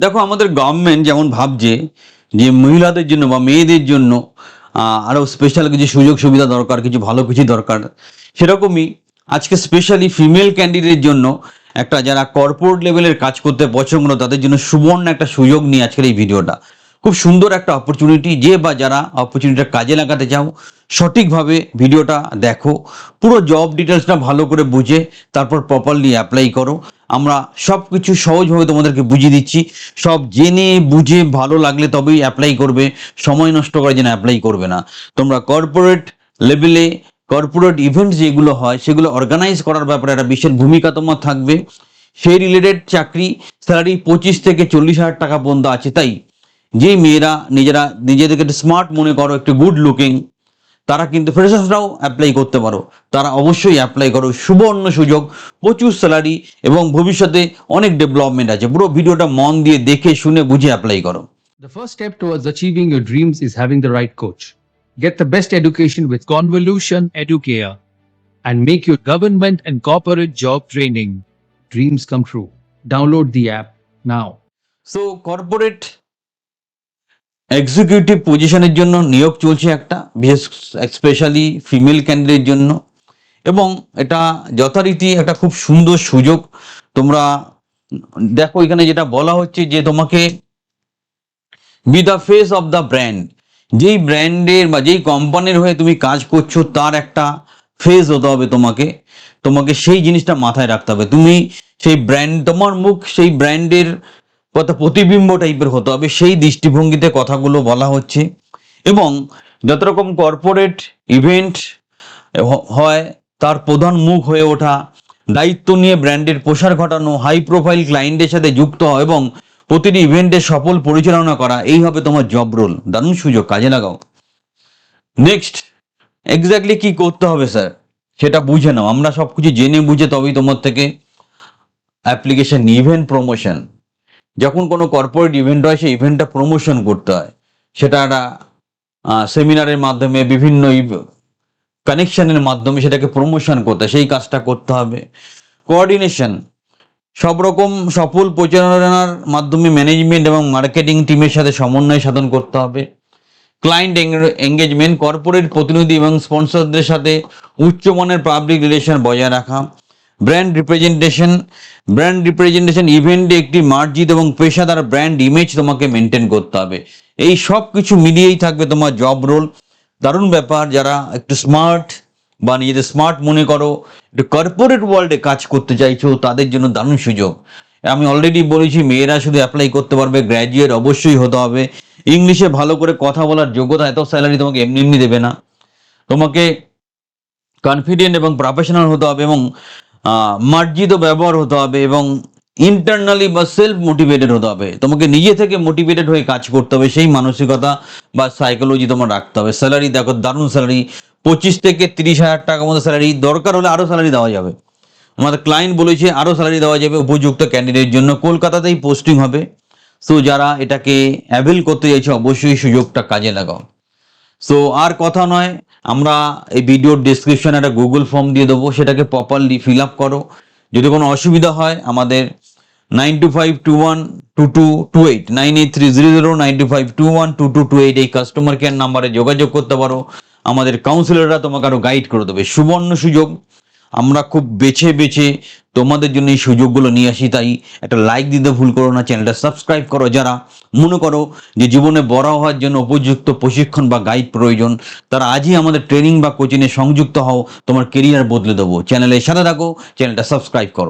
দেখো আমাদের গভর্নমেন্ট যেমন ভাবছে যে মহিলাদের জন্য বা মেয়েদের জন্য আরও স্পেশাল কিছু সুযোগ সুবিধা দরকার, কিছু ভালো কিছু দরকার, সেরকমই আজকে স্পেশালি ফিমেল ক্যান্ডিডেটের জন্য একটা যারা কর্পোরেট লেভেলের কাজ করতে পছন্দ করে তাদের জন্য সুবর্ণ একটা সুযোগ নিয়ে আজকের এই ভিডিওটা। খুব সুন্দর একটা অপরচুনিটি, যে বা যারা অপরচুনিটিটা কাজে লাগাতে চাও সঠিকভাবে ভিডিওটা দেখো, পুরো জব ডিটেলসটা ভালো করে বুঝে তারপর প্রপারলি অ্যাপ্লাই করো। আমরা সব কিছু সহজভাবে তোমাদেরকে বুঝিয়ে দিচ্ছি, সব জেনে বুঝে ভালো লাগলে তবেই অ্যাপ্লাই করবে, সময় নষ্ট করার জন্য অ্যাপ্লাই করবে না। তোমরা কর্পোরেট লেভেলে কর্পোরেট ইভেন্টস যেগুলো হয় সেগুলো অর্গানাইজ করার ব্যাপারে একটা বিশেষ ভূমিকা তোমার থাকবে। সেই রিলেটেড চাকরি, স্যালারি 25 থেকে 40 হাজার টাকা পর্যন্ত আছে। তাই যে মেয়েরা নিজেদেরকে স্মার্ট মনে করো, একটু গুড লুকিং, তারা কিন্তু ফ্রেশার্সরাও অ্যাপ্লাই করতে পারো, তারা অবশ্যই অ্যাপ্লাই করো। সুবর্ণ সুযোগ, প্রচুর স্যালারি এবং ভবিষ্যতে অনেক ডেভেলপমেন্ট আছে। পুরো ভিডিওটা মন দিয়ে দেখে শুনে বুঝে অ্যাপ্লাই করো। The first step towards achieving your dreams is having the right coach. Get the best education with Convolution Educare and make your government and corporate job training dreams come true. Download the app now. So corporate executive পজিশনের জন্য নিয়োগ চলছে একটা, বিশেষ specially female ক্যান্ডিডেটের জন্য, এবং এটা যথারীতি একটা খুব সুন্দর সুযোগ। তোমরা দেখো এখানে যেটা বলা হচ্ছে যে তোমাকে B the face of the brand, যেই ব্র্যান্ডের বা যেই কোম্পানির হয়ে তুমি কাজ করছো তার একটা ফেস হতে হবে তোমাকে। তোমাকে সেই জিনিসটা মাথায় রাখতে হবে, তুমি সেই ব্র্যান্ড, তোমার মুখ সেই ব্র্যান্ডের কথা প্রতিবিম্ব টাইপের হতে হবে, সেই দৃষ্টিভঙ্গিতে কথাগুলো বলা হচ্ছে। এবং যত রকম কর্পোরেট ইভেন্ট হয় তার প্রধান মুখ হয়ে ওঠা, দায়িত্ব নিয়ে ব্র্যান্ডের প্রসার ঘটানো, হাই প্রোফাইল ক্লায়েন্টের সাথে যুক্ত হওয়া এবং প্রতিটি ইভেন্টের সফল পরিচালনা করা, এই হবে তোমার জব রোল। দারুণ সুযোগ, কাজে লাগাও। নেক্সট, এক্স্যাক্টলি কি করতে হবে স্যার সেটা বুঝে নাও। আমরা সব কিছু জেনে বুঝে তবেই তোমার থেকে অ্যাপ্লিকেশন, ইভেন্ট প্রমোশন, যখন কোনো কর্পোরেট ইভেন্ট হয় সেই ইভেন্টটা প্রমোশন করতে হয়, সেটা একটা সেমিনারের মাধ্যমে, বিভিন্ন কানেকশনের মাধ্যমে সেটাকে প্রমোশন করতে হয়, সেই কাজটা করতে হবে। কোঅর্ডিনেশন, সব রকম সফল পরিচালনার মাধ্যমে ম্যানেজমেন্ট এবং মার্কেটিং টিমের সাথে সমন্বয় সাধন করতে হবে। ক্লায়েন্ট এঙ্গেজমেন্ট, কর্পোরেট প্রতিনিধি এবং স্পন্সরদের সাথে উচ্চমানের পাবলিক রিলেশন বজায় রাখা। ব্র্যান্ড রিপ্রেজেন্টেশন, ইভেন্টে একটি মার্জিত এবং পেশাদার ব্র্যান্ড ইমেজ তোমাকে মেনটেন করতে হবে। এই সব কিছু মিলিয়েই থাকবে তোমার জব রোল। দারুণ ব্যাপার। যারা একটু স্মার্ট বা নিজেদের স্মার্ট মনে করো, একটু কর্পোরেট ওয়ার্ল্ডে কাজ করতে চাইছো, তাদের জন্য দারুণ সুযোগ। আমি অলরেডি বলেছি মেয়েরা শুধু অ্যাপ্লাই করতে পারবে, গ্র্যাজুয়েট অবশ্যই হতে হবে, ইংলিশে ভালো করে কথা বলার যোগ্যতা, এত স্যালারি তোমাকে এমনি এমনি দেবে না। তোমাকে কনফিডেন্ট এবং প্রফেশনাল হতে হবে এবং মার্জিত ব্যবহার হতে হবে এবং ইন্টারনালি বা সেলফ মোটিভেটেড হতে হবে। তোমাকে নিজে থেকে মোটিভেটেড হয়ে কাজ করতে হবে, সেই মানসিকতা বা সাইকোলজি তোমার রাখতে হবে। স্যালারি দেখো, দারুণ স্যালারি, 25 থেকে 30 হাজার টাকার মতো স্যালারি, দরকার হলে আরও স্যালারি দেওয়া যাবে। আমাদের ক্লায়েন্ট বলেছে আরও স্যালারি দেওয়া যাবে উপযুক্ত ক্যান্ডিডেটের জন্য। কলকাতাতেই পোস্টিং হবে। সো যারা এটাকে অ্যাভেল করতে চাইছে অবশ্যই সুযোগটা কাজে লাগাও। সো আর কথা নয়, আমরা এই ভিডিওর ডিসক্রিপশনে একটা গুগল ফর্ম দিয়ে দেবো, সেটাকে প্রপারলি ফিল আপ করো। যদি কোনো অসুবিধা হয় আমাদের 9252122228 98300925212228 এই কাস্টমার কেয়ার নাম্বারে যোগাযোগ করতে পারো। আমাদের কাউন্সিলররা তোমাকে আরও গাইড করে দেবে। সুবর্ণ সুযোগ, আমরা খুব বেছে বেছে তোমাদের জন্য এই সুযোগগুলো নিয়ে আসি। তাই একটা লাইক দিতে ভুল করো না, চ্যানেলটা সাবস্ক্রাইব করো। যারা মনে করো যে জীবনে বড় হওয়ার জন্য উপযুক্ত প্রশিক্ষণ বা গাইড প্রয়োজন, তারা আজই আমাদের ট্রেনিং বা কোচিংয়ে সংযুক্ত হও, তোমার কেরিয়ার বদলে দেবো। চ্যানেলের সাথে থাকো, চ্যানেলটা সাবস্ক্রাইব করো।